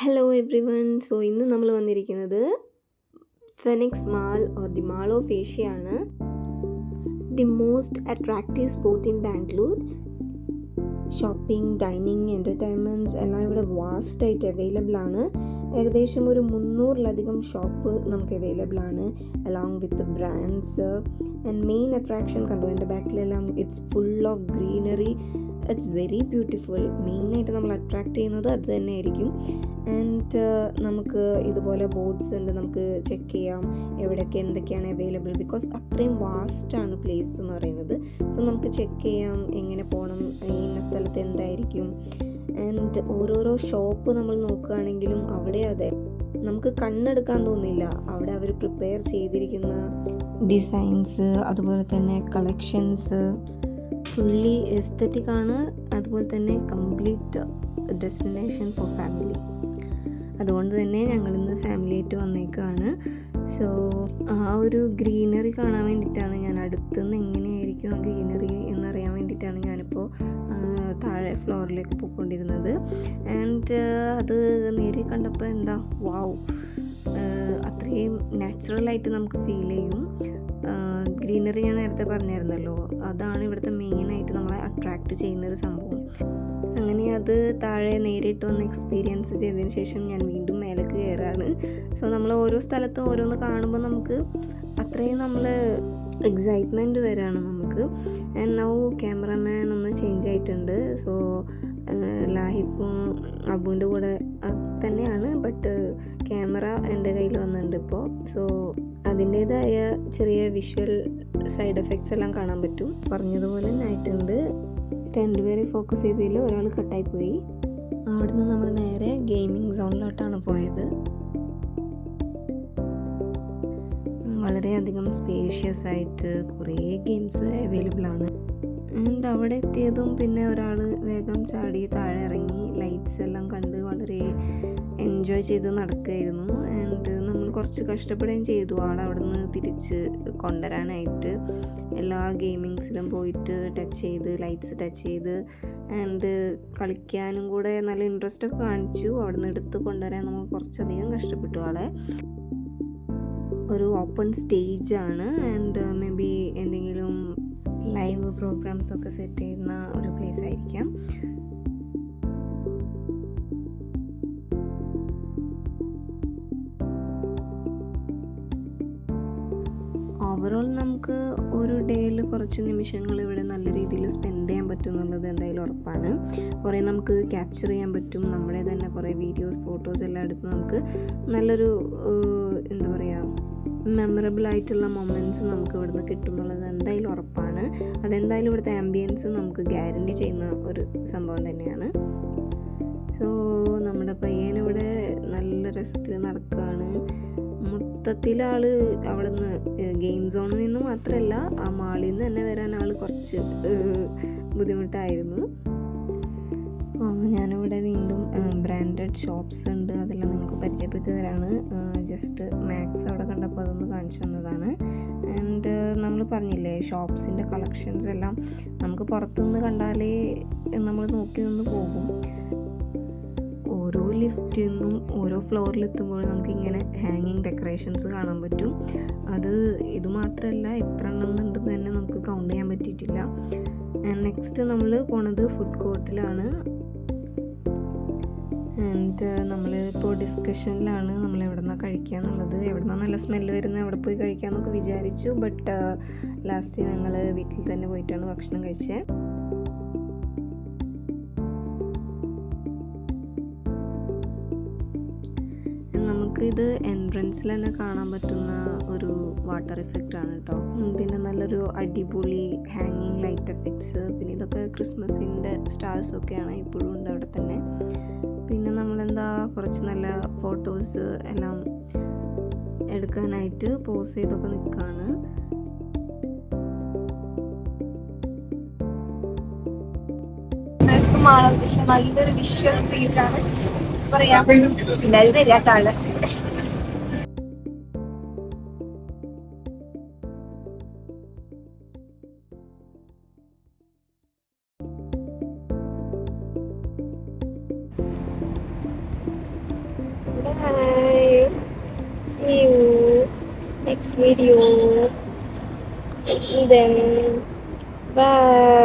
Hello every one. So ഇന്ന് നമ്മൾ വന്നിരിക്കുന്നത് Phoenix mall or the mall of Asia ആണ്. The most attractive spot in Bangalore. Shopping, dining, entertainments എല്ലാം ഇവിടെ വാസ്റ്റായിട്ട് അവൈലബിൾ ആണ്. ഏകദേശം ഒരു 300-ലധികം ഷോപ്പ് നമുക്ക് അവൈലബിൾ ആണ്, along with brands. And main attraction കണ്ടോ എൻ്റെ ബാക്കിലെല്ലാം, it's full of greenery. It's very beautiful. മെയിനായിട്ട് നമ്മൾ അട്രാക്റ്റ് ചെയ്യുന്നത് അത് തന്നെയായിരിക്കും. ആൻഡ് നമുക്ക് ഇതുപോലെ ബോർഡ്സ് ഉണ്ട്, നമുക്ക് ചെക്ക് ചെയ്യാം എവിടെയൊക്കെ എന്തൊക്കെയാണ് അവൈലബിൾ. ബിക്കോസ് അത്രയും വാസ്റ്റാണ് പ്ലേസ് എന്ന് പറയുന്നത്. സോ നമുക്ക് ചെക്ക് ചെയ്യാം എങ്ങനെ പോകണം, ഇന്ന സ്ഥലത്ത് എന്തായിരിക്കും. ആൻഡ് ഓരോരോ ഷോപ്പ് നമ്മൾ നോക്കുകയാണെങ്കിലും അവിടെ അതെ നമുക്ക് കണ്ണെടുക്കാൻ തോന്നില്ല. അവിടെ അവർ പ്രിപ്പയർ ചെയ്തിരിക്കുന്ന ഡിസൈൻസ്, അതുപോലെ തന്നെ കളക്ഷൻസ് ഫുള്ളി എസ്തറ്റിക് ആണ്. അതുപോലെ തന്നെ കംപ്ലീറ്റ് ഡെസ്റ്റിനേഷൻ ഫോർ ഫാമിലി. അതുകൊണ്ട് തന്നെ ഞങ്ങളിന്ന് ഫാമിലി ആയിട്ട് വന്നേക്കാണ്. സോ ആ ഒരു ഗ്രീനറി കാണാൻ വേണ്ടിയിട്ടാണ് ഞാൻ അടുത്തുനിന്ന് എങ്ങനെയായിരിക്കും ആ ഗ്രീനറി എന്നറിയാൻ വേണ്ടിയിട്ടാണ് ഞാനിപ്പോൾ താഴെ ഫ്ലോറിലേക്ക് പോയിക്കൊണ്ടിരുന്നത്. ആൻഡ് അത് നേരെ കണ്ടപ്പോൾ എന്താ വാവ്, അത്രയും നാച്ചുറലായിട്ട് നമുക്ക് ഫീൽ ചെയ്യും. ഗ്രീനറി ഞാൻ നേരത്തെ പറഞ്ഞായിരുന്നല്ലോ, അതാണ് ഇവിടുത്തെ മെയിനായിട്ട് നമ്മളെ അട്രാക്റ്റ് ചെയ്യുന്നൊരു സംഭവം. അങ്ങനെ അത് താഴെ നേരിട്ട് ഒന്ന് എക്സ്പീരിയൻസ് ചെയ്തതിന് ശേഷം ഞാൻ വീണ്ടും മേലേക്ക് കയറാണ്. സോ നമ്മൾ ഓരോ സ്ഥലത്തും ഓരോന്ന് കാണുമ്പോൾ നമുക്ക് അത്രയും നമ്മൾ എക്സൈറ്റ്മെൻറ്റ് വരാണ് നമുക്ക്. ആൻഡ് നൗ ക്യാമറമാൻ ഒന്ന് ചേഞ്ച് ആയിട്ടുണ്ട്. സോ ലാഹിഫും അബുവിൻ്റെ കൂടെ തന്നെയാണ്, ബട്ട് ക്യാമറ എൻ്റെ കയ്യിൽ വന്നിട്ടുണ്ട് ഇപ്പോൾ. സോ അതിൻ്റേതായ ചെറിയ വിഷ്വൽ സൈഡ് എഫക്ട്സ് എല്ലാം കാണാൻ പറ്റും. പറഞ്ഞതുപോലെ തന്നെ ആയിട്ടുണ്ട്. രണ്ടുപേരെ ഫോക്കസ് ചെയ്തതിൽ ഒരാൾ കട്ടായിപ്പോയി. അവിടുന്ന് നമ്മൾ നേരെ ഗെയിമിംഗ് സോണിലോട്ടാണ് പോയത്. വളരെയധികം സ്പേഷ്യസ് ആയിട്ട് കുറേ ഗെയിംസ് അവൈലബിൾ ആണ്. ആൻഡ് അവിടെ എത്തിയതും പിന്നെ ഒരാൾ വേഗം ചാടി താഴെ ഇറങ്ങി ലൈറ്റ്സ് എല്ലാം കണ്ട് വളരെ എൻജോയ് ചെയ്ത് നടക്കുകയായിരുന്നു. ആൻഡ് നമ്മൾ കുറച്ച് കഷ്ടപ്പെടുകയും ചെയ്തു ആളവിടെ നിന്ന് തിരിച്ച് കൊണ്ടുവരാനായിട്ട്. എല്ലാ ഗെയിമിങ്സിലും പോയിട്ട് ടച്ച് ചെയ്ത്, ലൈറ്റ്സ് ടച്ച് ചെയ്ത്, ആൻഡ് കളിക്കാനും കൂടെ നല്ല ഇൻട്രസ്റ്റൊക്കെ കാണിച്ചു. അവിടെ നിന്ന് എടുത്ത് കൊണ്ടുവരാൻ നമ്മൾ കുറച്ചധികം കഷ്ടപ്പെട്ടു ആളെ. ഒരു ഓപ്പൺ സ്റ്റേജാണ്. ആൻഡ് മേ ബി എന്തെങ്കിലും ലൈവ് പ്രോഗ്രാംസ് ഒക്കെ സെറ്റ് ചെയ്യുന്ന ഒരു പ്ലേസ് ആയിരിക്കാം. ഓവറോൾ നമുക്ക് ഒരു ഡേയിൽ കുറച്ച് നിമിഷങ്ങൾ ഇവിടെ നല്ല രീതിയിൽ സ്പെൻഡ് ചെയ്യാൻ പറ്റും എന്നുള്ളത് എന്തായാലും ഉറപ്പാണ്. കുറേ നമുക്ക് ക്യാപ്ചർ ചെയ്യാൻ പറ്റും. നമ്മുടെ തന്നെ കുറേ വീഡിയോസ്, ഫോട്ടോസ് എല്ലാം എടുത്ത് നമുക്ക് നല്ലൊരു എന്താ പറയുക, മെമ്മറബിൾ ആയിട്ടുള്ള മൊമെൻറ്റ്സ് നമുക്ക് ഇവിടുന്ന് കിട്ടും എന്നുള്ളത് എന്തായാലും ഉറപ്പാണ്. അതെന്തായാലും ഇവിടുത്തെ ആംബിയൻസ് നമുക്ക് ഗ്യാരണ്ടി ചെയ്യുന്ന ഒരു സംഭവം തന്നെയാണ്. സോ നമ്മുടെ പയ്യനിവിടെ നല്ല രസത്തിൽ നടക്കുകയാണ്. മൊത്തത്തിൽ ആൾ അവിടെ നിന്ന് ഗെയിം സോണിൽ നിന്ന് മാത്രമല്ല ആ മാളിൽ നിന്ന് തന്നെ വരാൻ ആൾ കുറച്ച് ബുദ്ധിമുട്ടായിരുന്നു. ഞാനിവിടെ വീണ്ടും ബ്രാൻഡഡ് ഷോപ്സ് ഉണ്ട്, അതെല്ലാം നിങ്ങൾക്ക് പരിചയപ്പെടുത്തി തരാണ്. ജസ്റ്റ് മാക്സ് അവിടെ കണ്ടപ്പോൾ അതൊന്ന് കാണിച്ചു തന്നതാണ്. ആൻഡ് നമ്മൾ പറഞ്ഞില്ലേ ഷോപ്സിൻ്റെ കളക്ഷൻസ് എല്ലാം നമുക്ക് പുറത്തുനിന്ന് കണ്ടാലേ നമ്മൾ നോക്കി നിന്ന് പോകും. ഓരോ ലിഫ്റ്റിൽ നിന്നും ഓരോ ഫ്ലോറിലെത്തുമ്പോഴും നമുക്ക് ഇങ്ങനെ ഹാങ്ങിങ് ഡെക്കറേഷൻസ് കാണാൻ പറ്റും. ഇത് മാത്രമല്ല എത്ര എണ്ണം ഉണ്ടെന്ന് തന്നെ നമുക്ക് കൗണ്ട് ചെയ്യാൻ പറ്റിയിട്ടില്ല. ആൻഡ് നെക്സ്റ്റ് നമ്മൾ പോണത് ഫുഡ് കോർട്ടിലാണ്. ആൻഡ് നമ്മളിപ്പോൾ ഡിസ്കഷനിലാണ് നമ്മൾ എവിടെ നിന്നാണ് കഴിക്കുക എന്നുള്ളത്. എവിടെ നിന്നാണ് നല്ല സ്മെല്ല് വരുന്നത് അവിടെ പോയി കഴിക്കാമെന്നൊക്കെ വിചാരിച്ചു. ബട്ട് ലാസ്റ്റ് ഞങ്ങൾ വീട്ടിൽ തന്നെ പോയിട്ടാണ് ഭക്ഷണം കഴിച്ചത്. നമുക്കിത് എൻട്രൻസിൽ തന്നെ കാണാൻ പറ്റുന്ന ഒരു വാട്ടർ എഫക്റ്റ് ആണ് കേട്ടോ. പിന്നെ നല്ലൊരു അടിപൊളി ഹാങ്ങിങ് ലൈറ്റ് എഫക്ട്സ്. പിന്നെ ഇതൊക്കെ ക്രിസ്മസിൻ്റെ സ്റ്റാർസൊക്കെയാണ്, ഇപ്പോഴും ഉണ്ട് അവിടെ തന്നെ. പിന്നെ നമ്മളെന്താ കുറച്ച് നല്ല ഫോട്ടോസ് എല്ലാം എടുക്കാനായിട്ട് പോസ് ചെയ്തൊക്കെ നിൽക്കുകയാണ്. നല്ലൊരു വിഷ്വൽ ട്രീറ്റാണ് പറയാം. പിന്നെ അത് വരിക കാണാൻ. Bye. See you next video. Then bye.